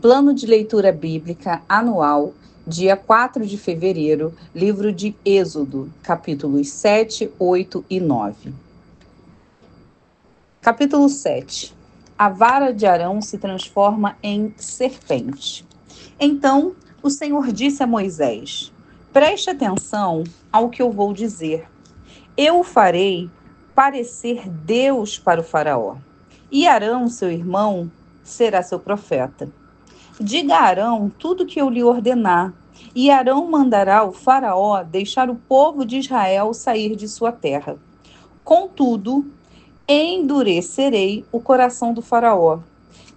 Plano de leitura bíblica anual, dia 4 de fevereiro, livro de Êxodo, capítulos 7, 8 e 9. Capítulo 7. A vara de Arão se transforma em serpente. Então o Senhor disse a Moisés: preste atenção ao que eu vou dizer. Eu o farei parecer Deus para o faraó, e Arão, seu irmão, será seu profeta. Diga a Arão tudo o que eu lhe ordenar, e Arão mandará o faraó deixar o povo de Israel sair de sua terra. Contudo, endurecerei o coração do faraó,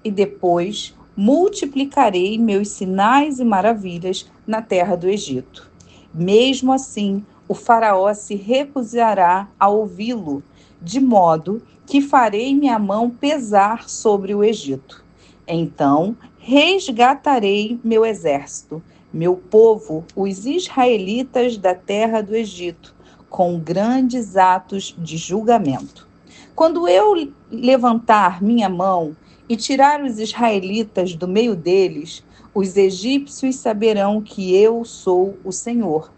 e depois multiplicarei meus sinais e maravilhas na terra do Egito. Mesmo assim, o faraó se recusará a ouvi-lo, de modo que farei minha mão pesar sobre o Egito. Então resgatarei meu exército, meu povo, os israelitas da terra do Egito, com grandes atos de julgamento. Quando eu levantar minha mão e tirar os israelitas do meio deles, os egípcios saberão que eu sou o Senhor.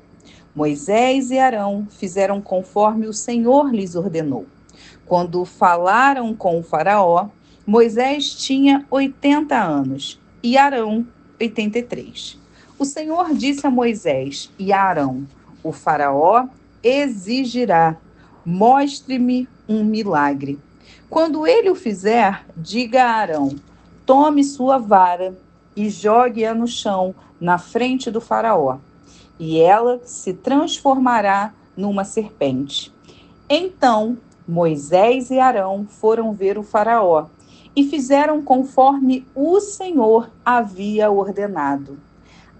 Moisés e Arão fizeram conforme o Senhor lhes ordenou. Quando falaram com o faraó, Moisés tinha 80 anos e Arão 83. O Senhor disse a Moisés e a Arão: o faraó exigirá, mostre-me um milagre. Quando ele o fizer, diga a Arão: tome sua vara e jogue-a no chão, na frente do faraó, e ela se transformará numa serpente. Então Moisés e Arão foram ver o faraó e fizeram conforme o Senhor havia ordenado.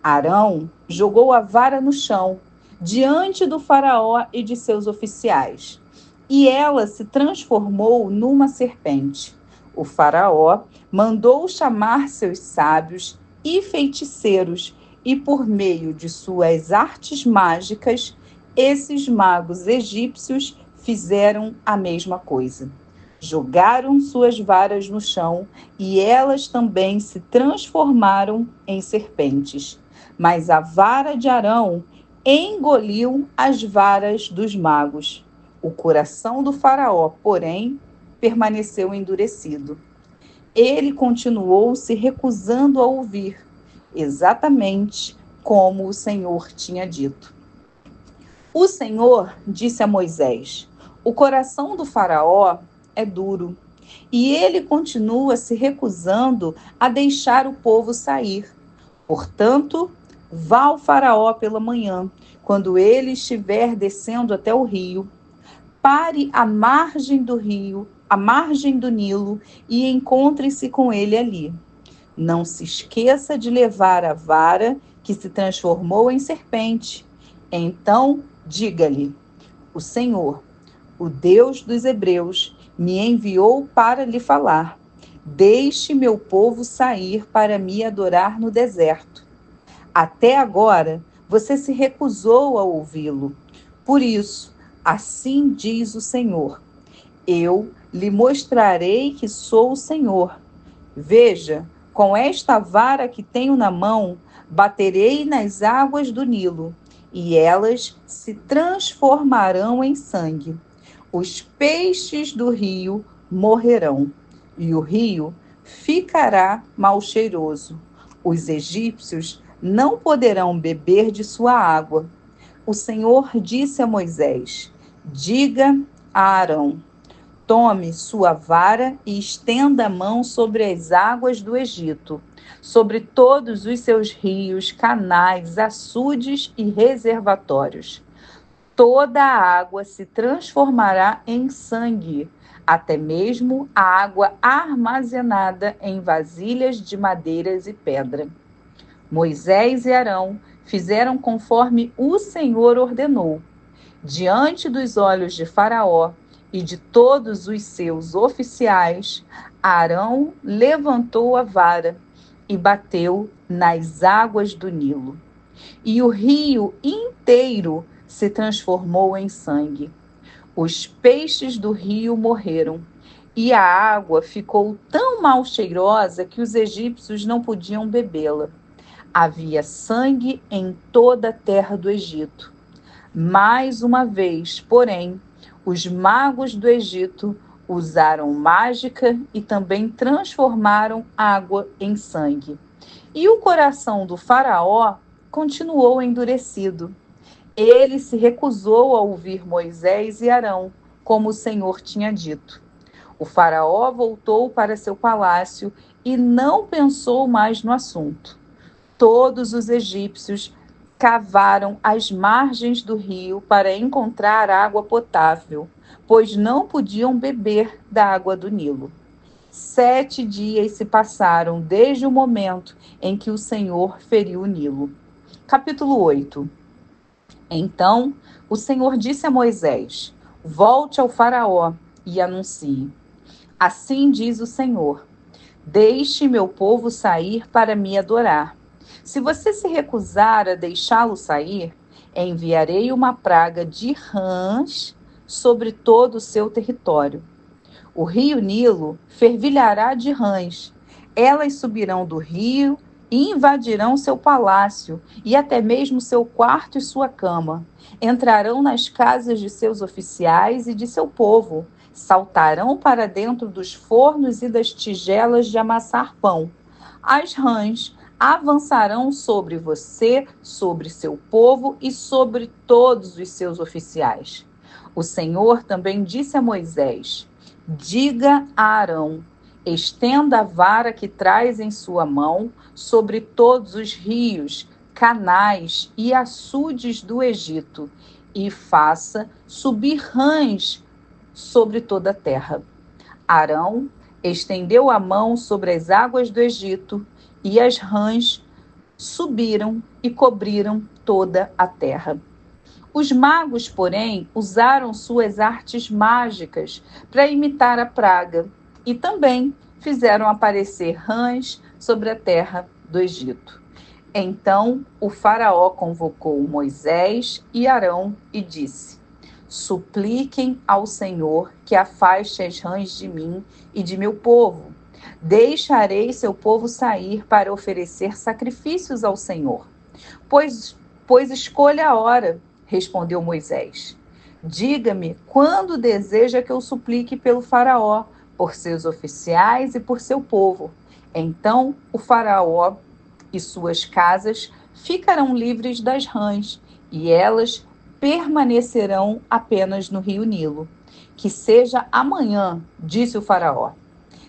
Arão jogou a vara no chão, diante do faraó e de seus oficiais, e ela se transformou numa serpente. O faraó mandou chamar seus sábios e feiticeiros, e por meio de suas artes mágicas, esses magos egípcios fizeram a mesma coisa. Jogaram suas varas no chão e elas também se transformaram em serpentes. Mas a vara de Arão engoliu as varas dos magos. O coração do faraó, porém, permaneceu endurecido. Ele continuou se recusando a ouvir, exatamente como o Senhor tinha dito. O Senhor disse a Moisés: o coração do faraó é duro, e ele continua se recusando a deixar o povo sair. Portanto, vá ao faraó pela manhã, quando ele estiver descendo até o rio. Pare à margem do rio, à margem do Nilo, e encontre-se com ele ali. Não se esqueça de levar a vara que se transformou em serpente. Então, diga-lhe: o Senhor, o Deus dos Hebreus, me enviou para lhe falar. Deixe meu povo sair para me adorar no deserto. Até agora, você se recusou a ouvi-lo. Por isso, assim diz o Senhor: eu lhe mostrarei que sou o Senhor. Veja, com esta vara que tenho na mão, baterei nas águas do Nilo, e elas se transformarão em sangue. Os peixes do rio morrerão, e o rio ficará mal cheiroso. Os egípcios não poderão beber de sua água. O Senhor disse a Moisés: diga a Arão: tome sua vara e estenda a mão sobre as águas do Egito, sobre todos os seus rios, canais, açudes e reservatórios. Toda a água se transformará em sangue, até mesmo a água armazenada em vasilhas de madeiras e pedra. Moisés e Arão fizeram conforme o Senhor ordenou. Diante dos olhos de Faraó e de todos os seus oficiais, Arão levantou a vara e bateu nas águas do Nilo. E o rio inteiro se transformou em sangue. Os peixes do rio morreram, e a água ficou tão mal cheirosa que os egípcios não podiam bebê-la. Havia sangue em toda a terra do Egito. Mais uma vez, porém, os magos do Egito usaram mágica e também transformaram água em sangue. E o coração do faraó continuou endurecido. Ele se recusou a ouvir Moisés e Arão, como o Senhor tinha dito. O faraó voltou para seu palácio e não pensou mais no assunto. Todos os egípcios cavaram as margens do rio para encontrar água potável, pois não podiam beber da água do Nilo. 7 dias se passaram desde o momento em que o Senhor feriu o Nilo. Capítulo 8. Então o Senhor disse a Moisés: volte ao Faraó e anuncie. Assim diz o Senhor: deixe meu povo sair para me adorar. Se você se recusar a deixá-lo sair, enviarei uma praga de rãs sobre todo o seu território. O rio Nilo fervilhará de rãs. Elas subirão do rio e invadirão seu palácio e até mesmo seu quarto e sua cama. Entrarão nas casas de seus oficiais e de seu povo. Saltarão para dentro dos fornos e das tigelas de amassar pão. As rãs avançarão sobre você, sobre seu povo e sobre todos os seus oficiais. O Senhor também disse a Moisés: diga a Arão: estenda a vara que traz em sua mão sobre todos os rios, canais e açudes do Egito, e faça subir rãs sobre toda a terra. Arão estendeu a mão sobre as águas do Egito, e as rãs subiram e cobriram toda a terra. Os magos, porém, usaram suas artes mágicas para imitar a praga e também fizeram aparecer rãs sobre a terra do Egito. Então o faraó convocou Moisés e Arão e disse: supliquem ao Senhor que afaste as rãs de mim e de meu povo. Deixarei seu povo sair para oferecer sacrifícios ao Senhor. Pois escolha a hora, respondeu Moisés. Diga-me quando deseja que eu suplique pelo faraó, por seus oficiais e por seu povo. Então o faraó e suas casas ficarão livres das rãs, e elas permanecerão apenas no rio Nilo. Que seja amanhã, disse o faraó.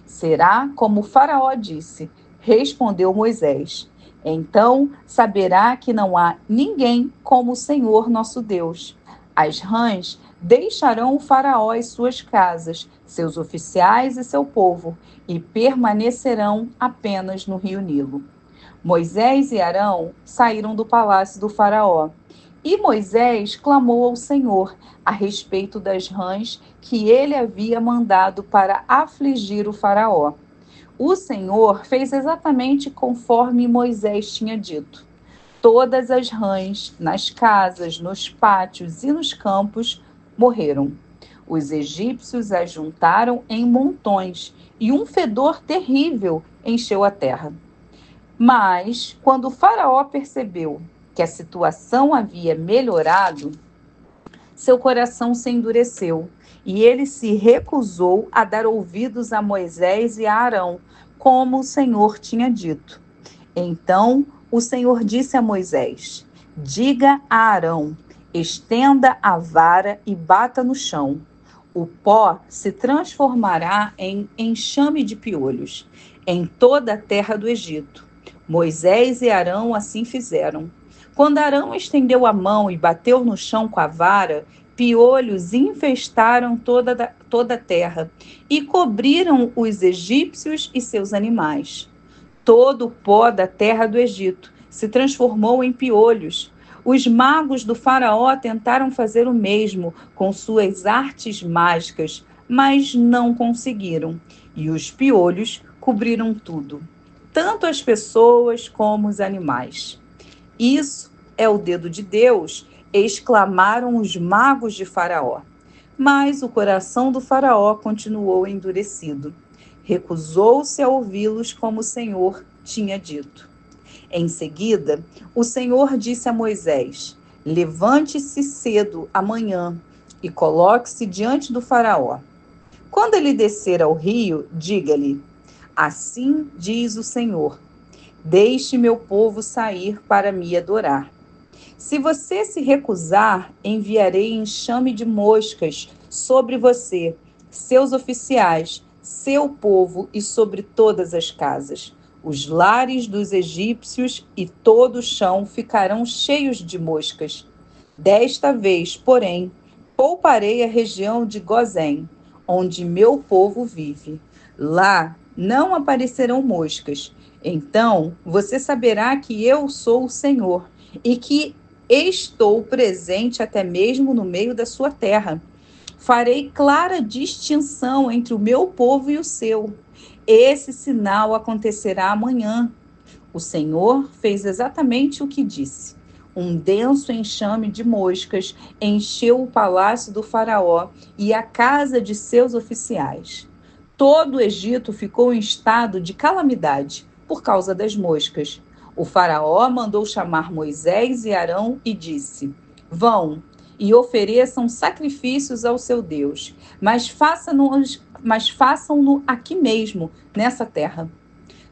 Será como o faraó disse, respondeu Moisés. Então saberá que não há ninguém como o Senhor nosso Deus. As rãs deixarão o faraó e suas casas, seus oficiais e seu povo, e permanecerão apenas no rio Nilo. Moisés e Arão saíram do palácio do faraó. E Moisés clamou ao Senhor a respeito das rãs que ele havia mandado para afligir o faraó. O Senhor fez exatamente conforme Moisés tinha dito. Todas as rãs, nas casas, nos pátios e nos campos, morreram. Os egípcios as juntaram em montões, e um fedor terrível encheu a terra. Mas, quando o faraó percebeu que a situação havia melhorado, seu coração se endureceu e ele se recusou a dar ouvidos a Moisés e a Arão, como o Senhor tinha dito. Então o Senhor disse a Moisés: diga a Arão, estenda a vara e bata no chão. O pó se transformará em enxame de piolhos em toda a terra do Egito. Moisés e Arão assim fizeram. Quando Arão estendeu a mão e bateu no chão com a vara, piolhos infestaram toda a terra e cobriram os egípcios e seus animais. Todo o pó da terra do Egito se transformou em piolhos. Os magos do faraó tentaram fazer o mesmo com suas artes mágicas, mas não conseguiram. E os piolhos cobriram tudo, tanto as pessoas como os animais. Isso é o dedo de Deus, exclamaram os magos de Faraó. Mas o coração do faraó continuou endurecido. Recusou-se a ouvi-los como o Senhor tinha dito. Em seguida, o Senhor disse a Moisés: levante-se cedo amanhã e coloque-se diante do faraó. Quando ele descer ao rio, diga-lhe: assim diz o Senhor, deixe meu povo sair para me adorar. Se você se recusar, enviarei enxame de moscas sobre você, seus oficiais, seu povo e sobre todas as casas. Os lares dos egípcios e todo o chão ficarão cheios de moscas. Desta vez, porém, pouparei a região de Gozém, onde meu povo vive. Lá não aparecerão moscas. Então você saberá que eu sou o Senhor e que estou presente até mesmo no meio da sua terra. Farei clara distinção entre o meu povo e o seu. Esse sinal acontecerá amanhã. O Senhor fez exatamente o que disse. Um denso enxame de moscas encheu o palácio do faraó e a casa de seus oficiais. Todo o Egito ficou em estado de calamidade por causa das moscas. O faraó mandou chamar Moisés e Arão e disse: vão e ofereçam sacrifícios ao seu Deus, mas façam-no aqui mesmo, nessa terra.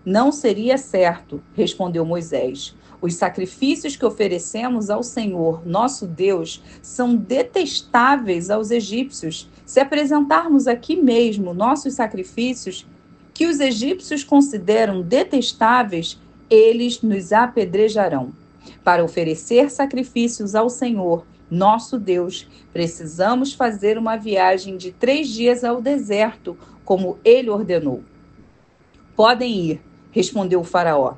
Não seria certo, respondeu Moisés. Os sacrifícios que oferecemos ao Senhor, nosso Deus, são detestáveis aos egípcios. Se apresentarmos aqui mesmo nossos sacrifícios, que os egípcios consideram detestáveis, eles nos apedrejarão. Para oferecer sacrifícios ao Senhor, nosso Deus, precisamos fazer uma viagem de 3 dias ao deserto, como ele ordenou. Podem ir, respondeu o faraó.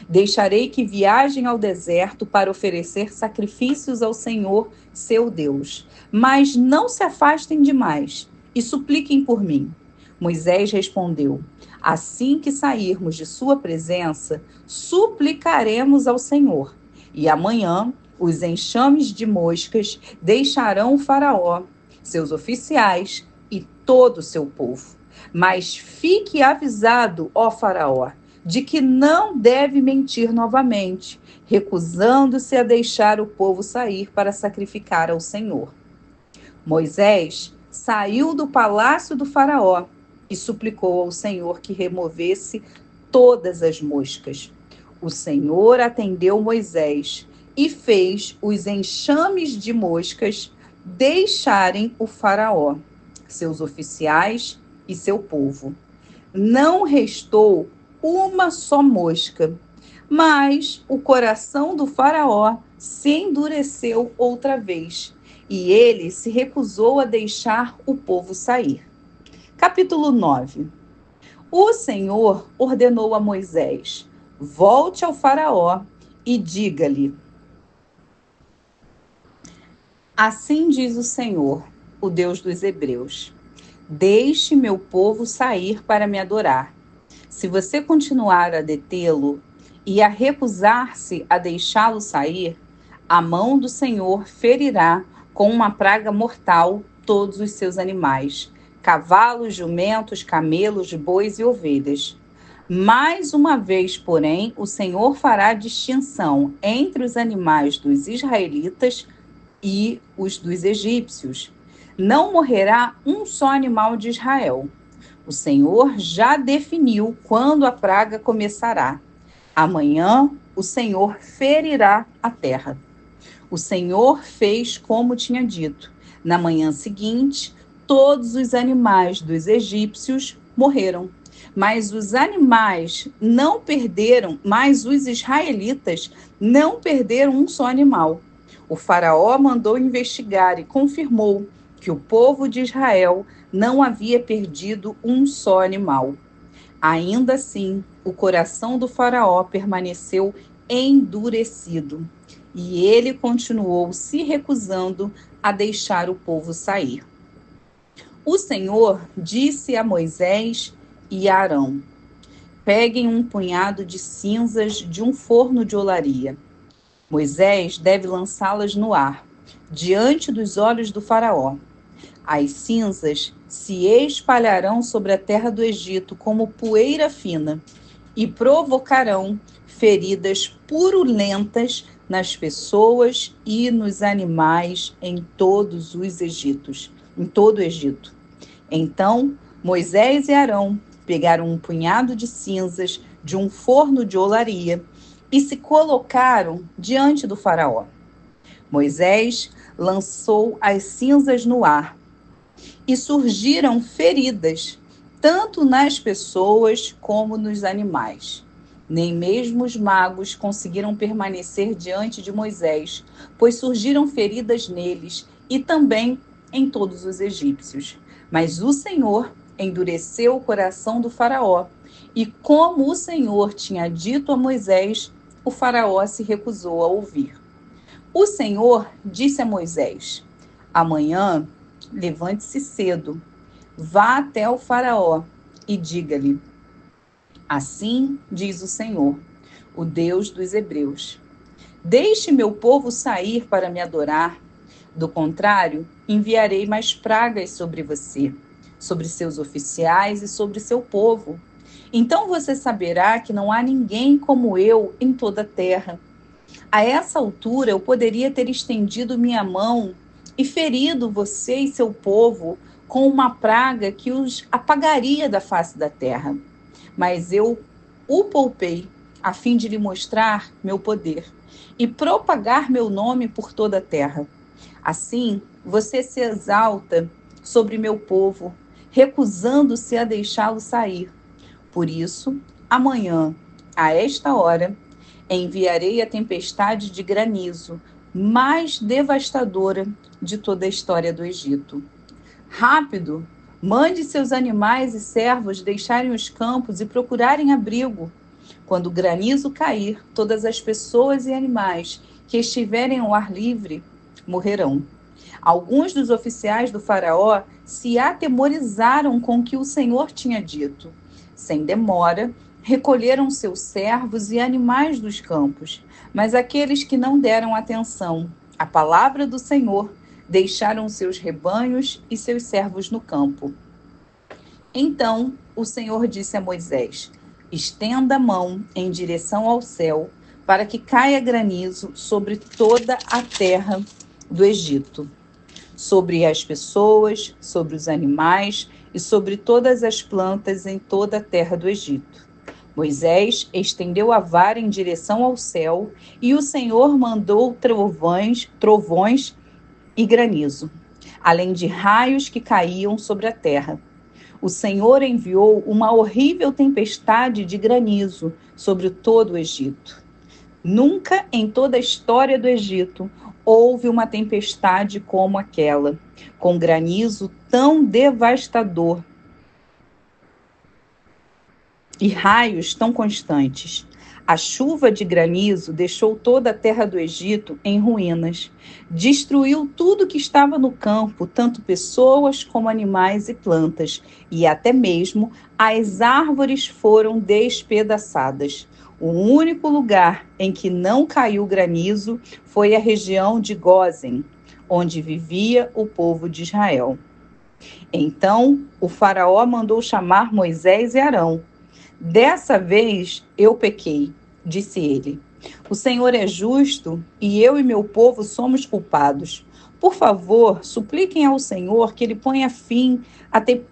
Deixarei que viajem ao deserto para oferecer sacrifícios ao Senhor, seu Deus. Mas não se afastem demais e supliquem por mim. Moisés respondeu: assim que sairmos de sua presença, suplicaremos ao Senhor. E amanhã os enxames de moscas deixarão o faraó, seus oficiais e todo o seu povo. Mas fique avisado, ó faraó, de que não deve mentir novamente, recusando-se a deixar o povo sair para sacrificar ao Senhor. Moisés saiu do palácio do faraó e suplicou ao Senhor que removesse todas as moscas. O Senhor atendeu Moisés e fez os enxames de moscas deixarem o faraó, seus oficiais e seu povo. Não restou uma só mosca, mas o coração do faraó se endureceu outra vez e ele se recusou a deixar o povo sair. Capítulo 9. O Senhor ordenou a Moisés: volte ao faraó e diga-lhe: assim diz o Senhor, o Deus dos hebreus: deixe meu povo sair para me adorar. Se você continuar a detê-lo e a recusar-se a deixá-lo sair, a mão do Senhor ferirá com uma praga mortal todos os seus animais, cavalos, jumentos, camelos, bois e ovelhas. Mais uma vez, porém, o Senhor fará distinção entre os animais dos israelitas e os dos egípcios. Não morrerá um só animal de Israel. O Senhor já definiu quando a praga começará. Amanhã o Senhor ferirá a terra. O Senhor fez como tinha dito. Na manhã seguinte, todos os animais dos egípcios morreram. Mas os israelitas não perderam um só animal. O faraó mandou investigar e confirmou que o povo de Israel não havia perdido um só animal. Ainda assim, o coração do faraó permaneceu endurecido e ele continuou se recusando a deixar o povo sair. O Senhor disse a Moisés e a Arão: peguem um punhado de cinzas de um forno de olaria. Moisés deve lançá-las no ar, diante dos olhos do faraó. As cinzas se espalharão sobre a terra do Egito como poeira fina e provocarão feridas purulentas nas pessoas e nos animais em todos os Egitos, em todo o Egito. Então Moisés e Arão pegaram um punhado de cinzas de um forno de olaria e se colocaram diante do faraó. Moisés lançou as cinzas no ar e surgiram feridas, tanto nas pessoas como nos animais. Nem mesmo os magos conseguiram permanecer diante de Moisés, pois surgiram feridas neles e também em todos os egípcios. Mas o Senhor endureceu o coração do faraó, e como o Senhor tinha dito a Moisés, o faraó se recusou a ouvir. O Senhor disse a Moisés: amanhã, levante-se cedo, vá até o faraó e diga-lhe: assim diz o Senhor, o Deus dos hebreus: deixe meu povo sair para me adorar. Do contrário, enviarei mais pragas sobre você, sobre seus oficiais e sobre seu povo. Então você saberá que não há ninguém como eu em toda a terra. A essa altura eu poderia ter estendido minha mão e ferido você e seu povo com uma praga que os apagaria da face da terra. Mas eu o poupei a fim de lhe mostrar meu poder e propagar meu nome por toda a terra. Assim, você se exalta sobre meu povo, recusando-se a deixá-lo sair. Por isso, amanhã, a esta hora, enviarei a tempestade de granizo, mais devastadora de toda a história do Egito. Rápido, mande seus animais e servos deixarem os campos e procurarem abrigo. Quando o granizo cair, todas as pessoas e animais que estiverem ao ar livre morrerão. Alguns dos oficiais do faraó se atemorizaram com o que o Senhor tinha dito. Sem demora, recolheram seus servos e animais dos campos, mas aqueles que não deram atenção à palavra do Senhor deixaram seus rebanhos e seus servos no campo. Então o Senhor disse a Moisés: estenda a mão em direção ao céu, para que caia granizo sobre toda a terra do Egito, sobre as pessoas, sobre os animais e sobre todas as plantas em toda a terra do Egito. Moisés estendeu a vara em direção ao céu, e o Senhor mandou trovões e granizo, além de raios que caíam sobre a terra. O Senhor enviou uma horrível tempestade de granizo sobre todo o Egito. Nunca em toda a história do Egito houve uma tempestade como aquela, com granizo tão devastador e raios tão constantes. A chuva de granizo deixou toda a terra do Egito em ruínas. Destruiu tudo que estava no campo, tanto pessoas como animais e plantas, e até mesmo as árvores foram despedaçadas. O único lugar em que não caiu granizo foi a região de Gósen, onde vivia o povo de Israel. Então o faraó mandou chamar Moisés e Arão. Dessa vez eu pequei, disse ele. O Senhor é justo e eu e meu povo somos culpados. Por favor, supliquem ao Senhor que ele ponha fim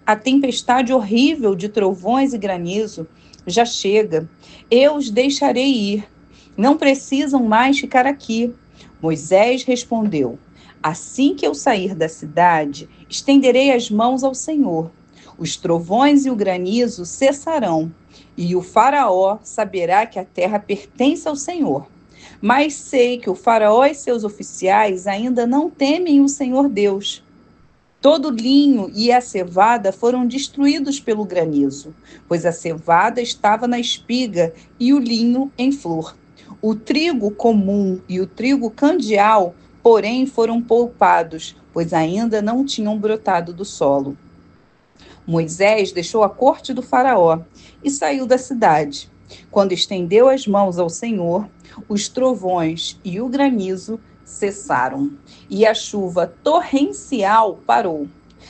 à tempestade horrível de trovões e granizo. Já chega. Eu os deixarei ir. Não precisam mais ficar aqui. Moisés respondeu: assim que eu sair da cidade, estenderei as mãos ao Senhor. Os trovões e o granizo cessarão, e o faraó saberá que a terra pertence ao Senhor. Mas sei que o faraó e seus oficiais ainda não temem o Senhor Deus. Todo o linho e a cevada foram destruídos pelo granizo, pois a cevada estava na espiga e o linho em flor. O trigo comum e o trigo candial, porém, foram poupados, pois ainda não tinham brotado do solo. Moisés deixou a corte do faraó e saiu da cidade. Quando estendeu as mãos ao Senhor, os trovões e o granizo cessaram, e a chuva torrencial parou.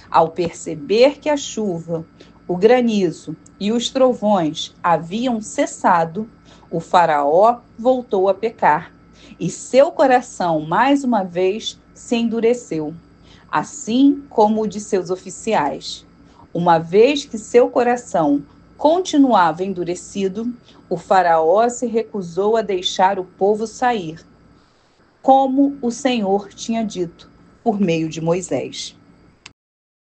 Ao perceber que a chuva, o granizo e os trovões haviam cessado, o faraó voltou a pecar, e seu coração mais uma vez se endureceu, assim como o de seus oficiais. Uma vez que seu coração continuava endurecido, o faraó se recusou a deixar o povo sair, como o Senhor tinha dito por meio de Moisés.